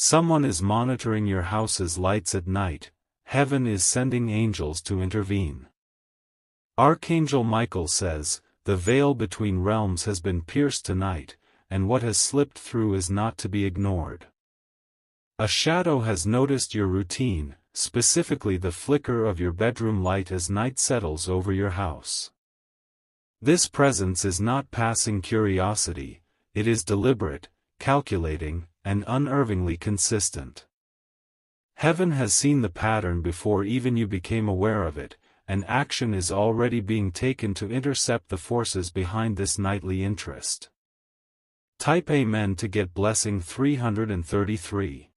Someone is monitoring your house's lights at night. Heaven is sending angels to intervene. Archangel Michael says, "The veil between realms has been pierced tonight, and what has slipped through is not to be ignored." A shadow has noticed your routine, specifically the flicker of your bedroom light as night settles over your house. This presence is not passing curiosity, it is deliberate, calculating, and unerringly consistent. Heaven has seen the pattern before even you became aware of it, and action is already being taken to intercept the forces behind this nightly interest. Type Amen to get blessing 333.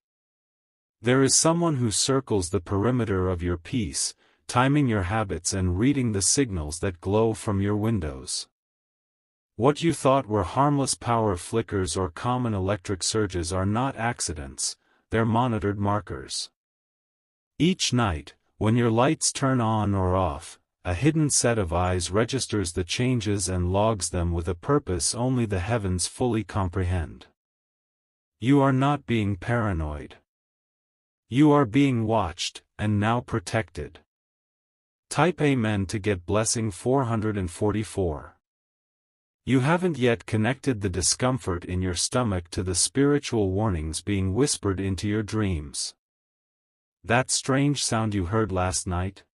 There is someone who circles the perimeter of your peace, timing your habits and reading the signals that glow from your windows. What you thought were harmless power flickers or common electric surges are not accidents, they're monitored markers. Each night, when your lights turn on or off, a hidden set of eyes registers the changes and logs them with a purpose only the heavens fully comprehend. You are not being paranoid. You are being watched, and now protected. Type Amen to get blessing 444. You haven't yet connected the discomfort in your stomach to the spiritual warnings being whispered into your dreams. That strange sound you heard last night?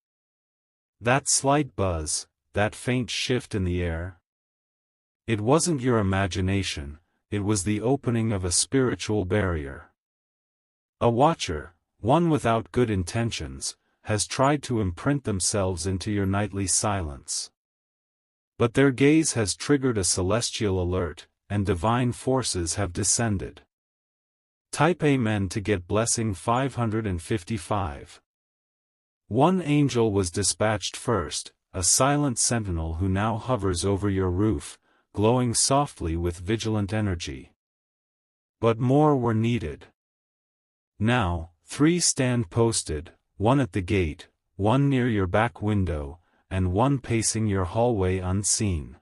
That slight buzz, that faint shift in the air? It wasn't your imagination, it was the opening of a spiritual barrier. A watcher, one without good intentions, has tried to imprint themselves into your nightly silence. But their gaze has triggered a celestial alert, and divine forces have descended. Type Amen to get blessing 555. One angel was dispatched first, a silent sentinel who now hovers over your roof, glowing softly with vigilant energy. But more were needed. Now, 3 stand posted, one at the gate, one near your back window, and one pacing your hallway unseen.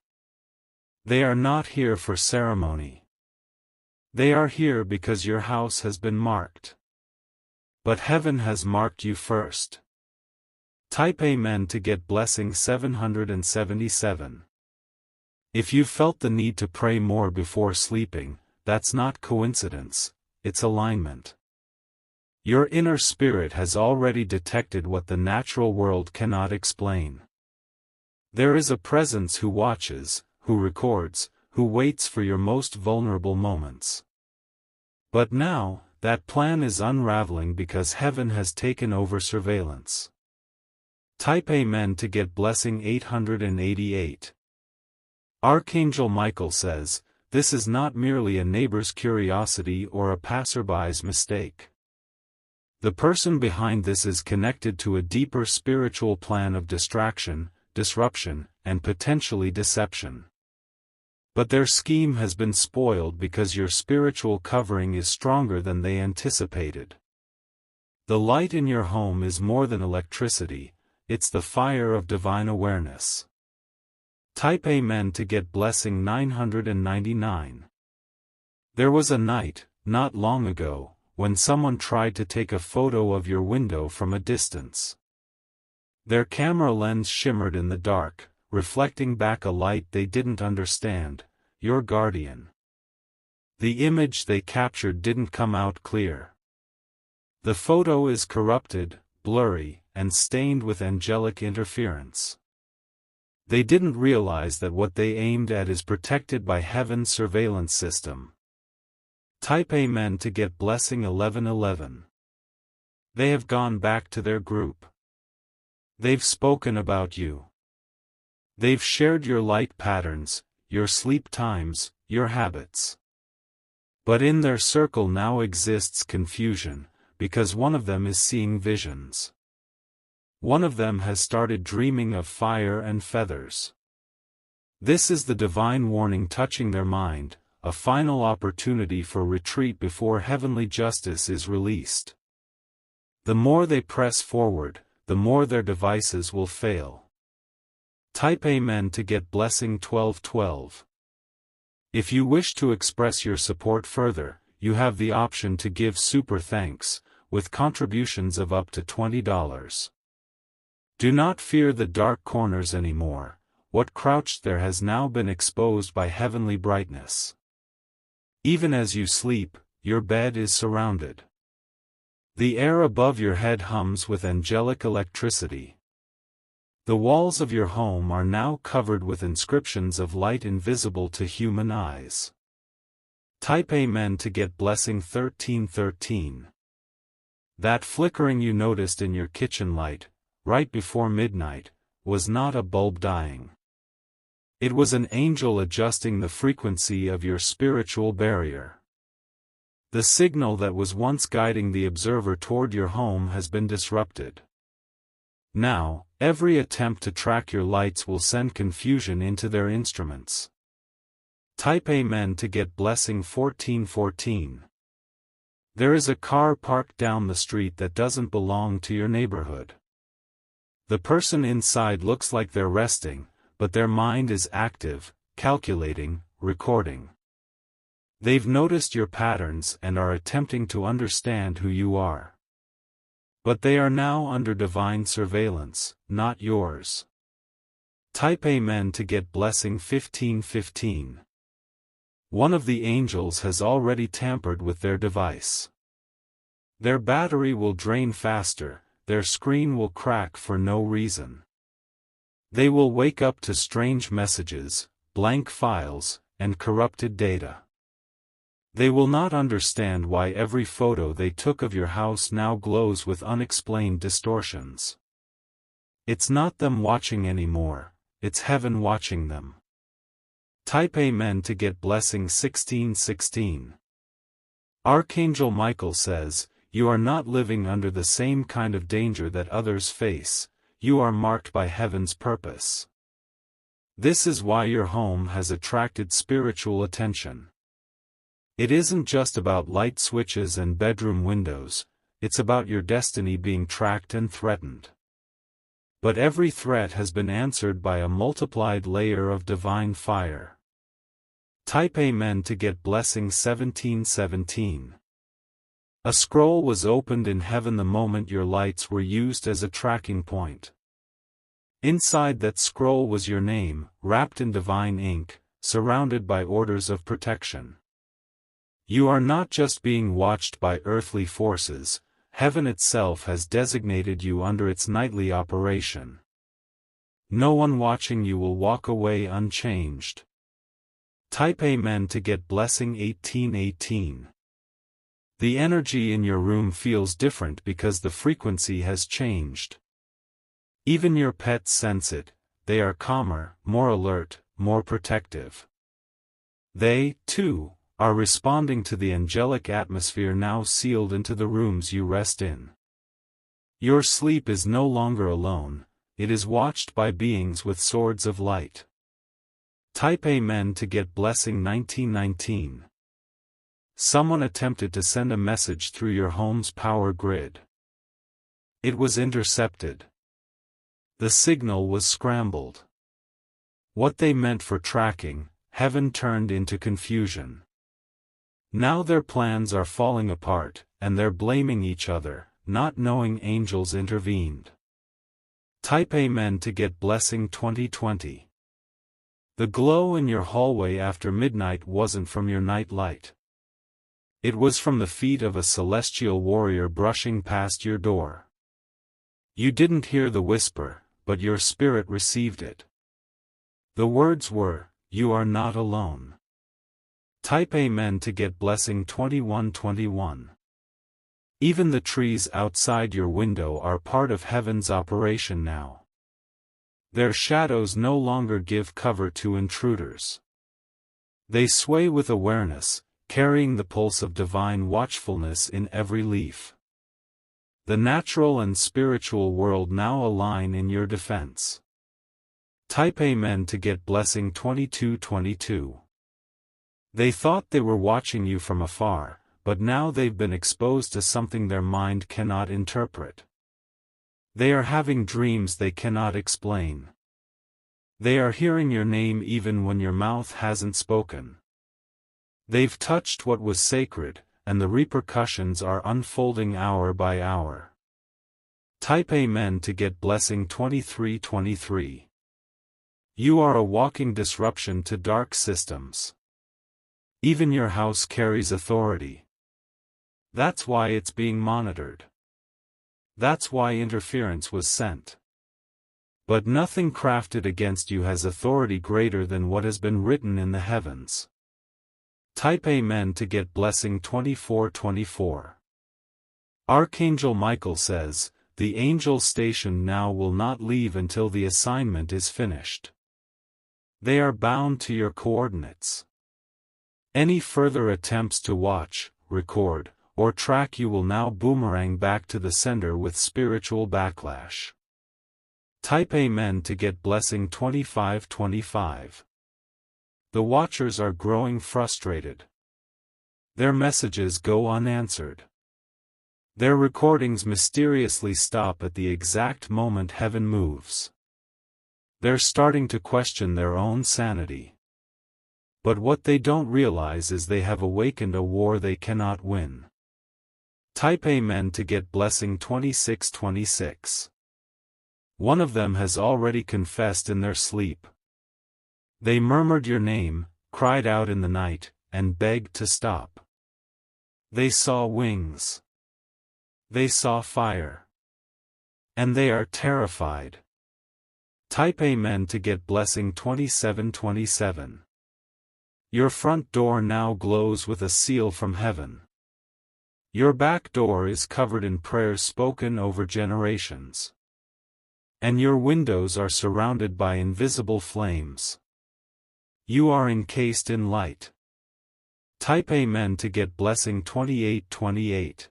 They are not here for ceremony. They are here because your house has been marked. But heaven has marked you first. Type Amen to get blessing 777. If you felt the need to pray more before sleeping, that's not coincidence, it's alignment. Your inner spirit has already detected what the natural world cannot explain. There is a presence who watches, who records, who waits for your most vulnerable moments. But now, that plan is unraveling because heaven has taken over surveillance. Type Amen to get blessing 888. Archangel Michael says, "This is not merely a neighbor's curiosity or a passerby's mistake. The person behind this is connected to a deeper spiritual plan of distraction, disruption, and potentially deception. But their scheme has been spoiled because your spiritual covering is stronger than they anticipated. The light in your home is more than electricity, it's the fire of divine awareness." Type Amen to get blessing 999. There was a night, not long ago, when someone tried to take a photo of your window from a distance. Their camera lens shimmered in the dark, reflecting back a light they didn't understand, your guardian. The image they captured didn't come out clear. The photo is corrupted, blurry, and stained with angelic interference. They didn't realize that what they aimed at is protected by heaven's surveillance system. Type Amen to get blessing 1111. They have gone back to their group. They've spoken about you. They've shared your light patterns, your sleep times, your habits. But in their circle now exists confusion, because one of them is seeing visions. One of them has started dreaming of fire and feathers. This is the divine warning touching their mind, a final opportunity for retreat before heavenly justice is released. The more they press forward, the more their devices will fail. Type Amen to get blessing 1212. If you wish to express your support further, you have the option to give super thanks, with contributions of up to $20. Do not fear the dark corners anymore. What crouched there has now been exposed by heavenly brightness. Even as you sleep, your bed is surrounded. The air above your head hums with angelic electricity. The walls of your home are now covered with inscriptions of light invisible to human eyes. Type Amen to get blessing 1313. That flickering you noticed in your kitchen light, right before midnight, was not a bulb dying. It was an angel adjusting the frequency of your spiritual barrier. The signal that was once guiding the observer toward your home has been disrupted. Now, every attempt to track your lights will send confusion into their instruments. Type Amen to get blessing 1414. There is a car parked down the street that doesn't belong to your neighborhood. The person inside looks like they're resting, but their mind is active, calculating, recording. They've noticed your patterns and are attempting to understand who you are. But they are now under divine surveillance, not yours. Type Amen to get blessing 1515. One of the angels has already tampered with their device. Their battery will drain faster, their screen will crack for no reason. They will wake up to strange messages, blank files, and corrupted data. They will not understand why every photo they took of your house now glows with unexplained distortions. It's not them watching anymore, it's heaven watching them. Type Amen to get blessing 1616. Archangel Michael says, you are not living under the same kind of danger that others face, you are marked by heaven's purpose. This is why your home has attracted spiritual attention. It isn't just about light switches and bedroom windows, it's about your destiny being tracked and threatened. But every threat has been answered by a multiplied layer of divine fire. Type Amen to get blessing 1717. A scroll was opened in heaven the moment your lights were used as a tracking point. Inside that scroll was your name, wrapped in divine ink, surrounded by orders of protection. You are not just being watched by earthly forces, heaven itself has designated you under its nightly operation. No one watching you will walk away unchanged. Type Amen to get blessing 1818. The energy in your room feels different because the frequency has changed. Even your pets sense it, they are calmer, more alert, more protective. They, too, are responding to the angelic atmosphere now sealed into the rooms you rest in. Your sleep is no longer alone, it is watched by beings with swords of light. Type Amen to get blessing 1919. Someone attempted to send a message through your home's power grid. It was intercepted. The signal was scrambled. What they meant for tracking, heaven turned into confusion. Now their plans are falling apart, and they're blaming each other, not knowing angels intervened. Type Amen to get blessing 2020. The glow in your hallway after midnight wasn't from your night light. It was from the feet of a celestial warrior brushing past your door. You didn't hear the whisper, but your spirit received it. The words were, "You are not alone." Type Amen to get blessing 2121. Even the trees outside your window are part of heaven's operation now. Their shadows no longer give cover to intruders. They sway with awareness, carrying the pulse of divine watchfulness in every leaf. The natural and spiritual world now align in your defense. Type Amen to get blessing 2222. They thought they were watching you from afar, but now they've been exposed to something their mind cannot interpret. They are having dreams they cannot explain. They are hearing your name even when your mouth hasn't spoken. They've touched what was sacred, and the repercussions are unfolding hour by hour. Type Amen to get blessing 2323. You are a walking disruption to dark systems. Even your house carries authority. That's why it's being monitored. That's why interference was sent. But nothing crafted against you has authority greater than what has been written in the heavens. Type Amen to get blessing 2424. Archangel Michael says, the angel stationed now will not leave until the assignment is finished. They are bound to your coordinates. Any further attempts to watch, record, or track you will now boomerang back to the sender with spiritual backlash. Type Amen to get blessing 2525. The watchers are growing frustrated. Their messages go unanswered. Their recordings mysteriously stop at the exact moment heaven moves. They're starting to question their own sanity. But what they don't realize is they have awakened a war they cannot win. Type Amen to get blessing 2626. One of them has already confessed in their sleep. They murmured your name, cried out in the night, and begged to stop. They saw wings. They saw fire. And they are terrified. Type Amen to get blessing 2727. Your front door now glows with a seal from heaven. Your back door is covered in prayers spoken over generations. And your windows are surrounded by invisible flames. You are encased in light. Type Amen to get blessing 2828.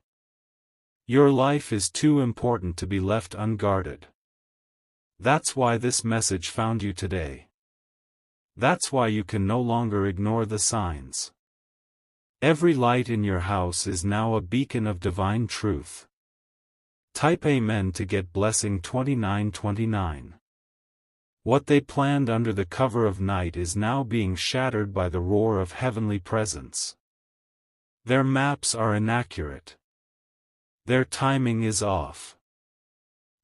Your life is too important to be left unguarded. That's why this message found you today. That's why you can no longer ignore the signs. Every light in your house is now a beacon of divine truth. Type Amen to get blessing 2929. What they planned under the cover of night is now being shattered by the roar of heavenly presence. Their maps are inaccurate. Their timing is off.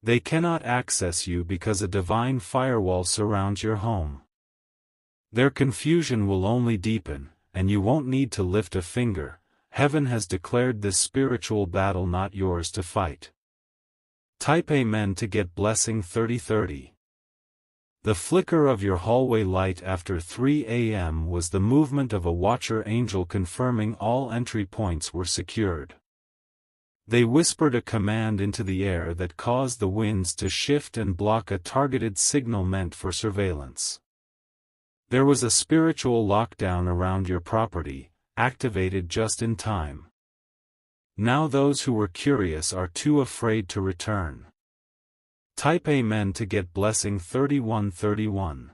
They cannot access you because a divine firewall surrounds your home. Their confusion will only deepen, and you won't need to lift a finger. Heaven has declared this spiritual battle not yours to fight. Type Amen to get blessing 3030. The flicker of your hallway light after 3 a.m. was the movement of a watcher angel confirming all entry points were secured. They whispered a command into the air that caused the winds to shift and block a targeted signal meant for surveillance. There was a spiritual lockdown around your property, activated just in time. Now those who were curious are too afraid to return. Type Amen to get blessing 3131.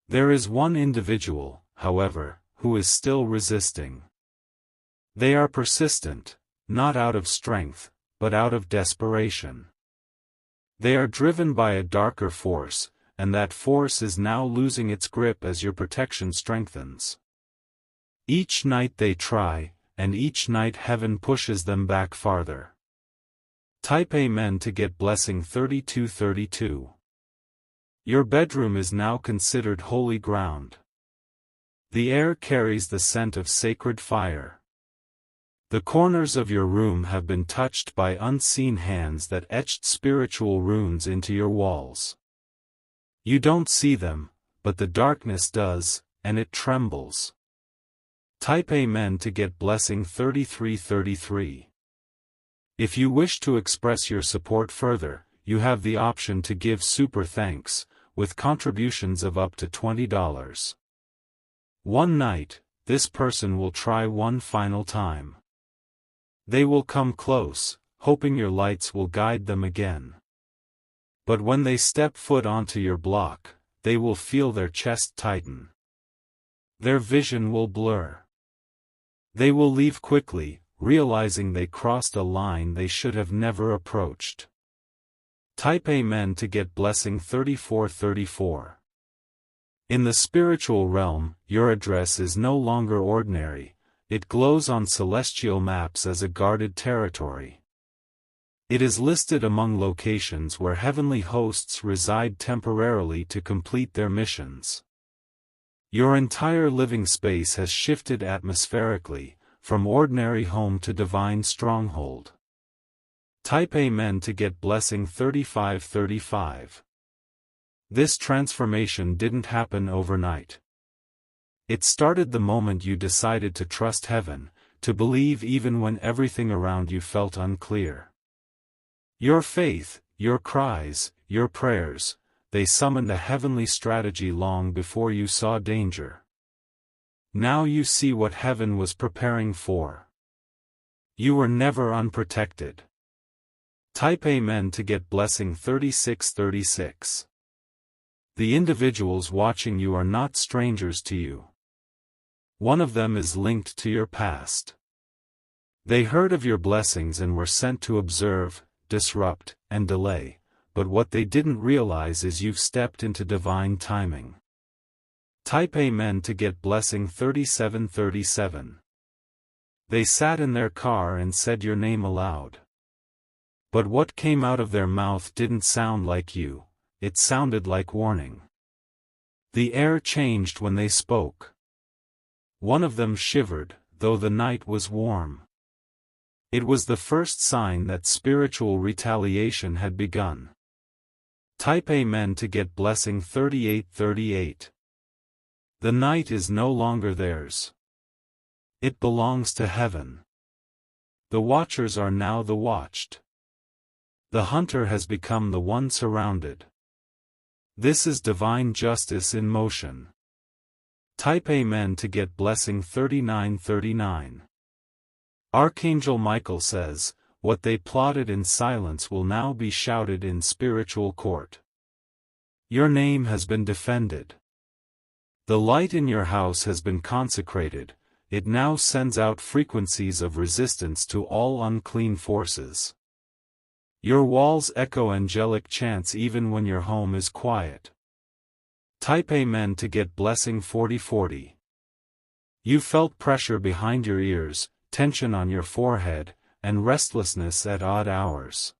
There is one individual, however, who is still resisting. They are persistent, not out of strength, but out of desperation. They are driven by a darker force, and that force is now losing its grip as your protection strengthens. Each night they try, and each night heaven pushes them back farther. Type Amen to get blessing 3232. Your bedroom is now considered holy ground. The air carries the scent of sacred fire. The corners of your room have been touched by unseen hands that etched spiritual runes into your walls. You don't see them, but the darkness does, and it trembles. Type Amen to get blessing 3333. If you wish to express your support further, you have the option to give super thanks, with contributions of up to $20. One night, this person will try one final time. They will come close, hoping your lights will guide them again. But when they step foot onto your block, they will feel their chest tighten. Their vision will blur. They will leave quickly, realizing they crossed a line they should have never approached. Type Amen to get blessing 3434. In the spiritual realm, your address is no longer ordinary. It glows on celestial maps as a guarded territory. It is listed among locations where heavenly hosts reside temporarily to complete their missions. Your entire living space has shifted atmospherically, from ordinary home to divine stronghold. Type Amen to get blessing 3535. This transformation didn't happen overnight. It started the moment you decided to trust heaven, to believe even when everything around you felt unclear. Your faith, your cries, your prayers, they summoned a heavenly strategy long before you saw danger. Now you see what heaven was preparing for. You were never unprotected. Type Amen to get blessing 3636. The individuals watching you are not strangers to you. One of them is linked to your past. They heard of your blessings and were sent to observe, disrupt, and delay, but what they didn't realize is you've stepped into divine timing. Type Amen to get blessing 3737. They sat in their car and said your name aloud. But what came out of their mouth didn't sound like you, it sounded like warning. The air changed when they spoke. One of them shivered, though the night was warm. It was the first sign that spiritual retaliation had begun. Type Amen to get blessing 3838. The night is no longer theirs. It belongs to heaven. The watchers are now the watched. The hunter has become the one surrounded. This is divine justice in motion. Type Amen to get blessing 3939. Archangel Michael says, what they plotted in silence will now be shouted in spiritual court. Your name has been defended. The light in your house has been consecrated, it now sends out frequencies of resistance to all unclean forces. Your walls echo angelic chants even when your home is quiet. Type Amen to get blessing 4040. You felt pressure behind your ears, tension on your forehead, and restlessness at odd hours.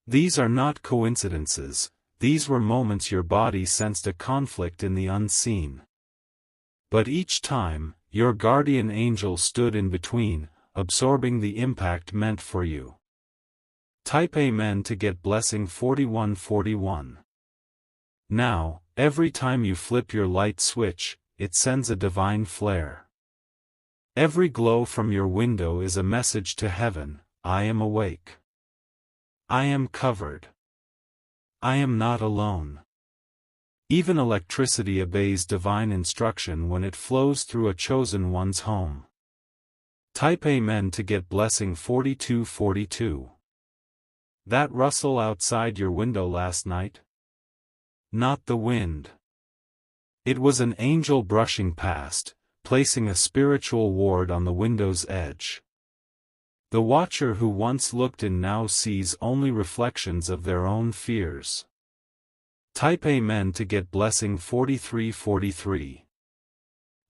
These are not coincidences, these were moments your body sensed a conflict in the unseen. But each time, your guardian angel stood in between, absorbing the impact meant for you. Type Amen to get blessing 4141. Now, every time you flip your light switch, it sends a divine flare. Every glow from your window is a message to heaven, I am awake. I am covered. I am not alone. Even electricity obeys divine instruction when it flows through a chosen one's home. Type Amen to get blessing 4242. That rustle outside your window last night? Not the wind. It was an angel brushing past, placing a spiritual ward on the window's edge. The watcher who once looked in now sees only reflections of their own fears. Type Amen to get blessing 4343.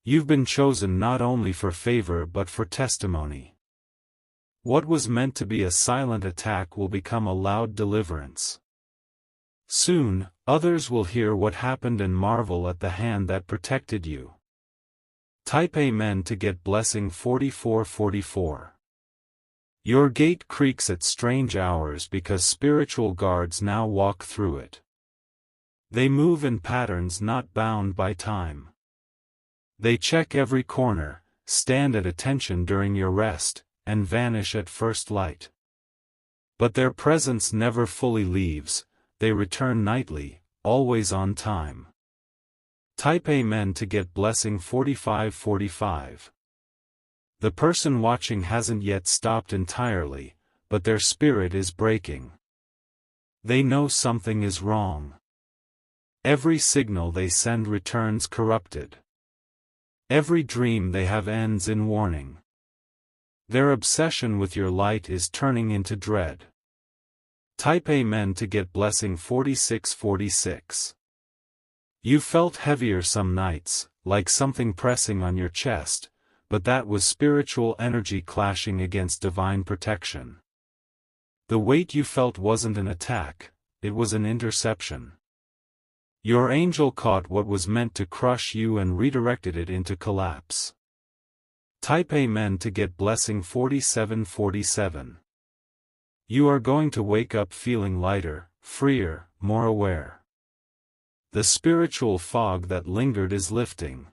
You've been chosen not only for favor but for testimony. What was meant to be a silent attack will become a loud deliverance. Soon, others will hear what happened and marvel at the hand that protected you. Type Amen to get blessing 4444. Your gate creaks at strange hours because spiritual guards now walk through it. They move in patterns not bound by time. They check every corner, stand at attention during your rest, and vanish at first light. But their presence never fully leaves, they return nightly, always on time. Type Amen to get blessing 4545. The person watching hasn't yet stopped entirely, but their spirit is breaking. They know something is wrong. Every signal they send returns corrupted. Every dream they have ends in warning. Their obsession with your light is turning into dread. Type Amen to get blessing 4646. You felt heavier some nights, like something pressing on your chest, but that was spiritual energy clashing against divine protection. The weight you felt wasn't an attack, it was an interception. Your angel caught what was meant to crush you and redirected it into collapse. Type Amen to get blessing 4747. You are going to wake up feeling lighter, freer, more aware. The spiritual fog that lingered is lifting.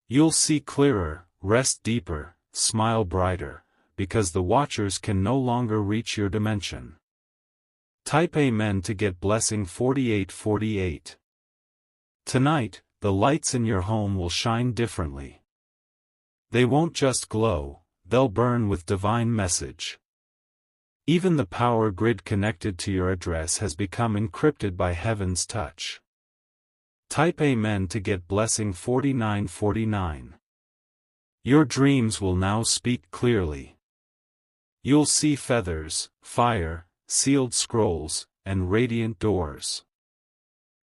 You'll see clearer, rest deeper, smile brighter, because the watchers can no longer reach your dimension. Type Amen to get blessing 4848. Tonight, the lights in your home will shine differently. They won't just glow, they'll burn with divine message. Even the power grid connected to your address has become encrypted by heaven's touch. Type Amen to get blessing 4949. Your dreams will now speak clearly. You'll see feathers, fire, sealed scrolls, and radiant doors.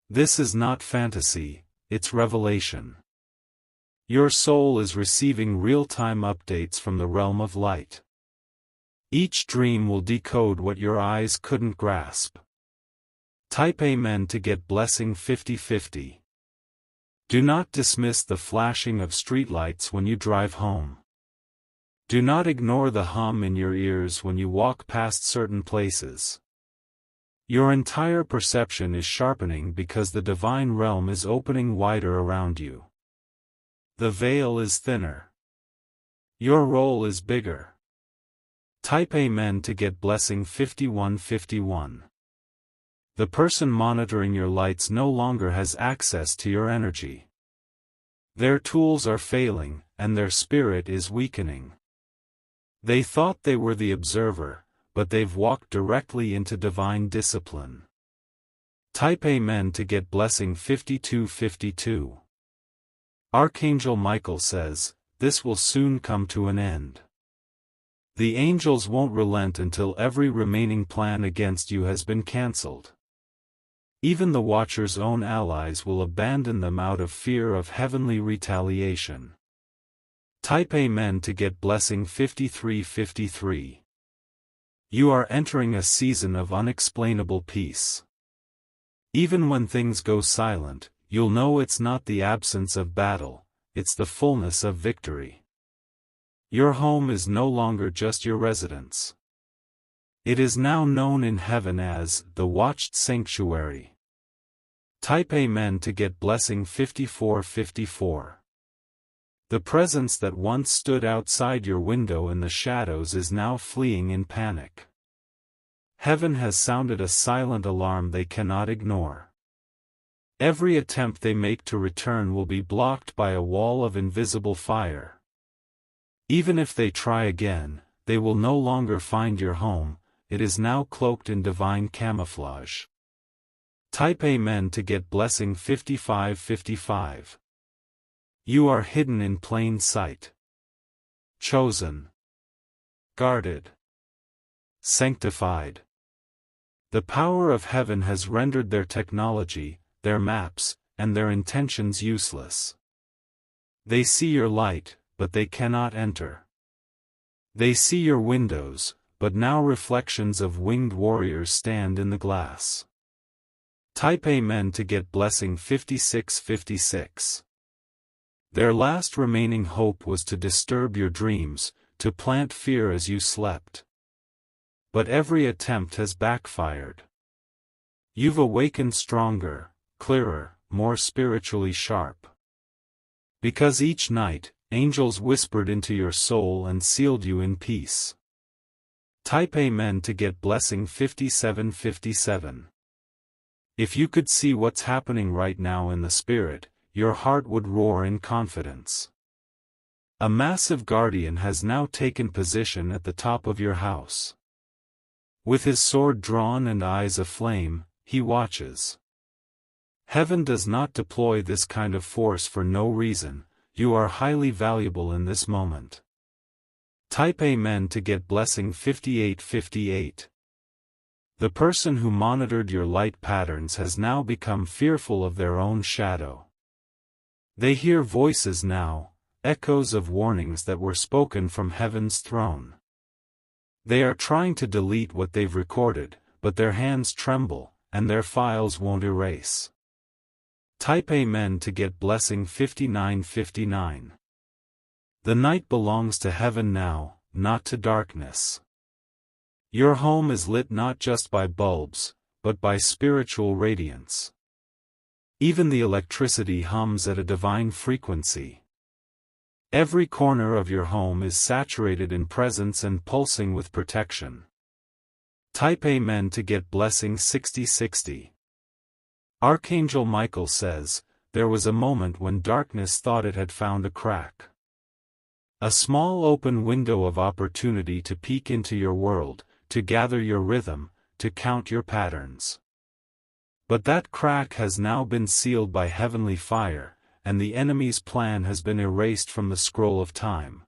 This is not fantasy, it's revelation. Your soul is receiving real-time updates from the realm of light. Each dream will decode what your eyes couldn't grasp. Type Amen to get blessing 5050. Do not dismiss the flashing of streetlights when you drive home. Do not ignore the hum in your ears when you walk past certain places. Your entire perception is sharpening because the divine realm is opening wider around you. The veil is thinner. Your role is bigger. Type Amen to get blessing 5151. The person monitoring your lights no longer has access to your energy. Their tools are failing, and their spirit is weakening. They thought they were the observer, but they've walked directly into divine discipline. Type Amen to get blessing 5252. Archangel Michael says, this will soon come to an end. The angels won't relent until every remaining plan against you has been cancelled. Even the Watcher's own allies will abandon them out of fear of heavenly retaliation. Type Amen to get blessing 5353. You are entering a season of unexplainable peace. Even when things go silent, you'll know it's not the absence of battle, it's the fullness of victory. Your home is no longer just your residence. It is now known in heaven as the Watched Sanctuary. Type Amen to get blessing 5454. The presence that once stood outside your window in the shadows is now fleeing in panic. Heaven has sounded a silent alarm they cannot ignore. Every attempt they make to return will be blocked by a wall of invisible fire. Even if they try again, they will no longer find your home, it is now cloaked in divine camouflage. Type Amen to get blessing 5555. You are hidden in plain sight. Chosen. Guarded. Sanctified. The power of heaven has rendered their technology, their maps, and their intentions useless. They see your light, but they cannot enter. They see your windows, but now reflections of winged warriors stand in the glass. Type Amen to get blessing 5656. Their last remaining hope was to disturb your dreams, to plant fear as you slept. But every attempt has backfired. You've awakened stronger, clearer, more spiritually sharp. Because each night, angels whispered into your soul and sealed you in peace. Type Amen to get blessing 5757. If you could see what's happening right now in the spirit, your heart would roar in confidence. A massive guardian has now taken position at the top of your house. With his sword drawn and eyes aflame, he watches. Heaven does not deploy this kind of force for no reason. You are highly valuable in this moment. Type Amen to get blessing 5858. The person who monitored your light patterns has now become fearful of their own shadow. They hear voices now, echoes of warnings that were spoken from heaven's throne. They are trying to delete what they've recorded, but their hands tremble, and their files won't erase. Type Amen to get blessing 5959. The night belongs to heaven now, not to darkness. Your home is lit not just by bulbs, but by spiritual radiance. Even the electricity hums at a divine frequency. Every corner of your home is saturated in presence and pulsing with protection. Type Amen to get blessing 6060. Archangel Michael says, there was a moment when darkness thought it had found a crack. A small open window of opportunity to peek into your world, to gather your rhythm, to count your patterns. But that crack has now been sealed by heavenly fire, and the enemy's plan has been erased from the scroll of time.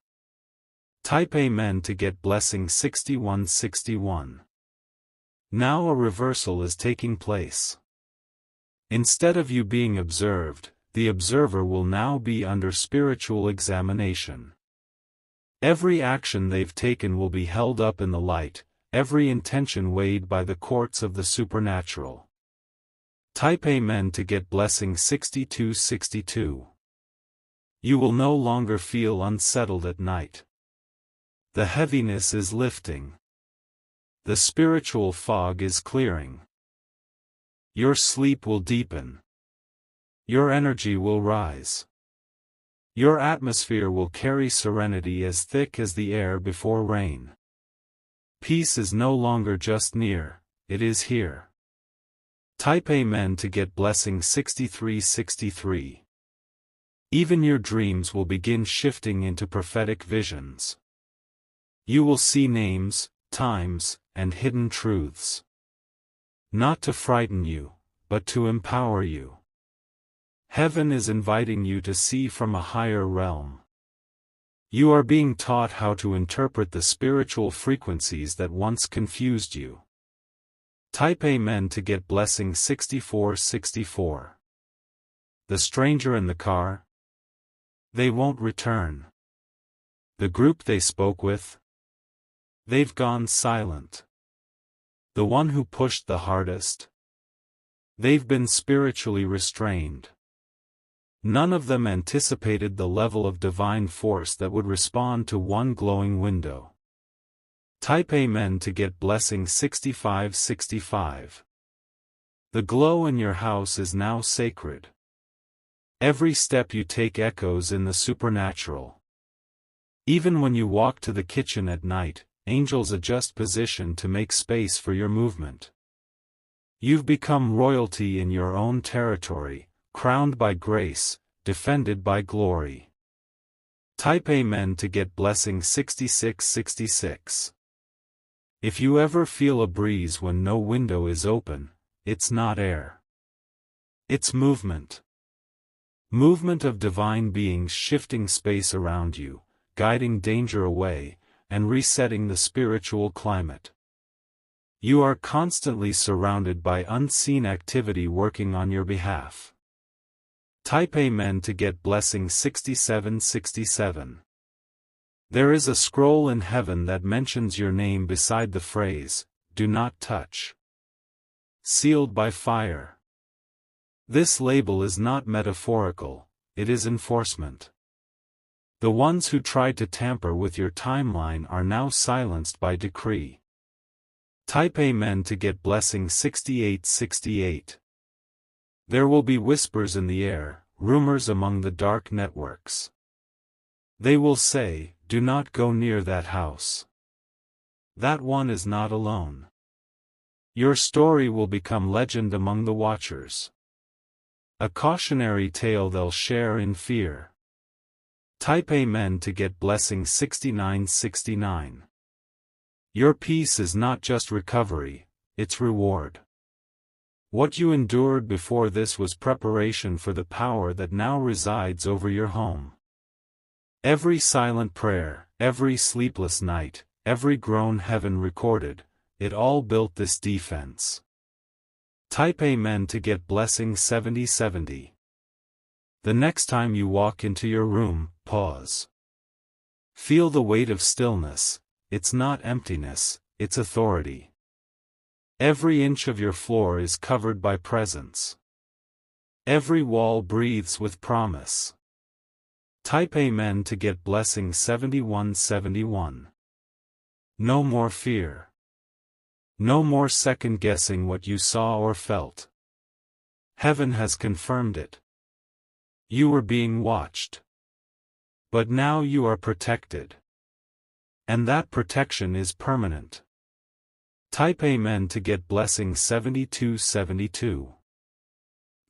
Type Amen to get blessing 6161. Now a reversal is taking place. Instead of you being observed, the observer will now be under spiritual examination. Every action they've taken will be held up in the light, every intention weighed by the courts of the supernatural. Type Amen to get blessing 6262. You will no longer feel unsettled at night. The heaviness is lifting. The spiritual fog is clearing. Your sleep will deepen. Your energy will rise. Your atmosphere will carry serenity as thick as the air before rain. Peace is no longer just near, it is here. Type Amen to get blessing 6363. Even your dreams will begin shifting into prophetic visions. You will see names, times, and hidden truths. Not to frighten you, but to empower you. Heaven is inviting you to see from a higher realm. You are being taught how to interpret the spiritual frequencies that once confused you. Type Amen to get blessing 6464. The stranger in the car? They won't return. The group they spoke with? They've gone silent. The one who pushed the hardest? They've been spiritually restrained. None of them anticipated the level of divine force that would respond to one glowing window. Type Amen to get blessing 6565. The glow in your house is now sacred. Every step you take echoes in the supernatural. Even when you walk to the kitchen at night, angels adjust position to make space for your movement. You've become royalty in your own territory, crowned by grace, defended by glory. Type Amen to get blessing 6666. If you ever feel a breeze when no window is open, it's not air. It's movement. Movement of divine beings shifting space around you, guiding danger away, and resetting the spiritual climate. You are constantly surrounded by unseen activity working on your behalf. Type Amen to get blessing 6767. There is a scroll in heaven that mentions your name beside the phrase, "Do not touch." Sealed by fire. This label is not metaphorical, it is enforcement. The ones who tried to tamper with your timeline are now silenced by decree. Type Amen to get blessing 6868. There will be whispers in the air, rumors among the dark networks. They will say, "Do not go near that house. That one is not alone." Your story will become legend among the watchers. A cautionary tale they'll share in fear. Type Amen to get blessing 6969. Your peace is not just recovery, it's reward. What you endured before this was preparation for the power that now resides over your home. Every silent prayer, every sleepless night, every groan heaven recorded, it all built this defense. Type Amen to get blessing 7070. The next time you walk into your room, pause. Feel the weight of stillness. It's not emptiness, it's authority. Every inch of your floor is covered by presence. Every wall breathes with promise. Type Amen to get blessing 7171. No more fear. No more second-guessing what you saw or felt. Heaven has confirmed it. You were being watched. But now you are protected. And that protection is permanent. Type Amen to get blessing 7272.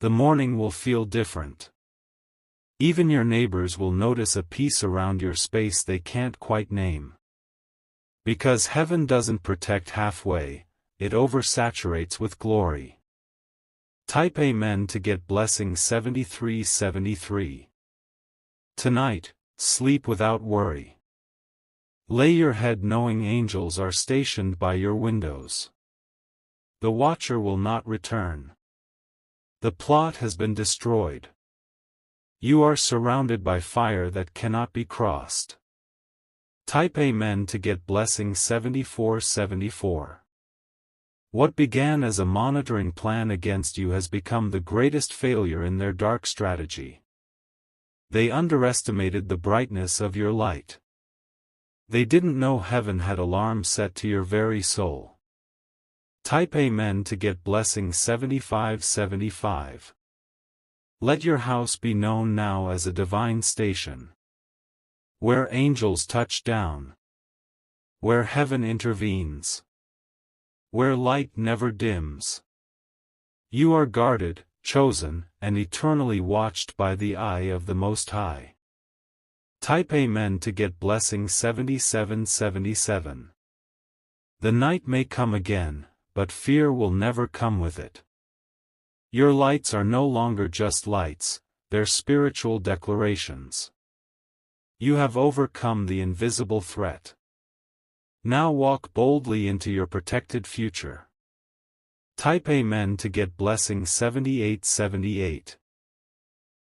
The morning will feel different. Even your neighbors will notice a peace around your space they can't quite name. Because heaven doesn't protect halfway, it oversaturates with glory. Type Amen to get blessing 7373. Tonight, sleep without worry. Lay your head knowing angels are stationed by your windows. The watcher will not return. The plot has been destroyed. You are surrounded by fire that cannot be crossed. Type Amen to get blessing 7474. What began as a monitoring plan against you has become the greatest failure in their dark strategy. They underestimated the brightness of your light. They didn't know heaven had alarms set to your very soul. Type Amen to get blessing 7575. Let your house be known now as a divine station. Where angels touch down. Where heaven intervenes. Where light never dims. You are guarded, chosen, and eternally watched by the eye of the Most High. Type Amen to get blessing 7777. The night may come again, but fear will never come with it. Your lights are no longer just lights, they're spiritual declarations. You have overcome the invisible threat. Now walk boldly into your protected future. Type Amen to get blessing 7878.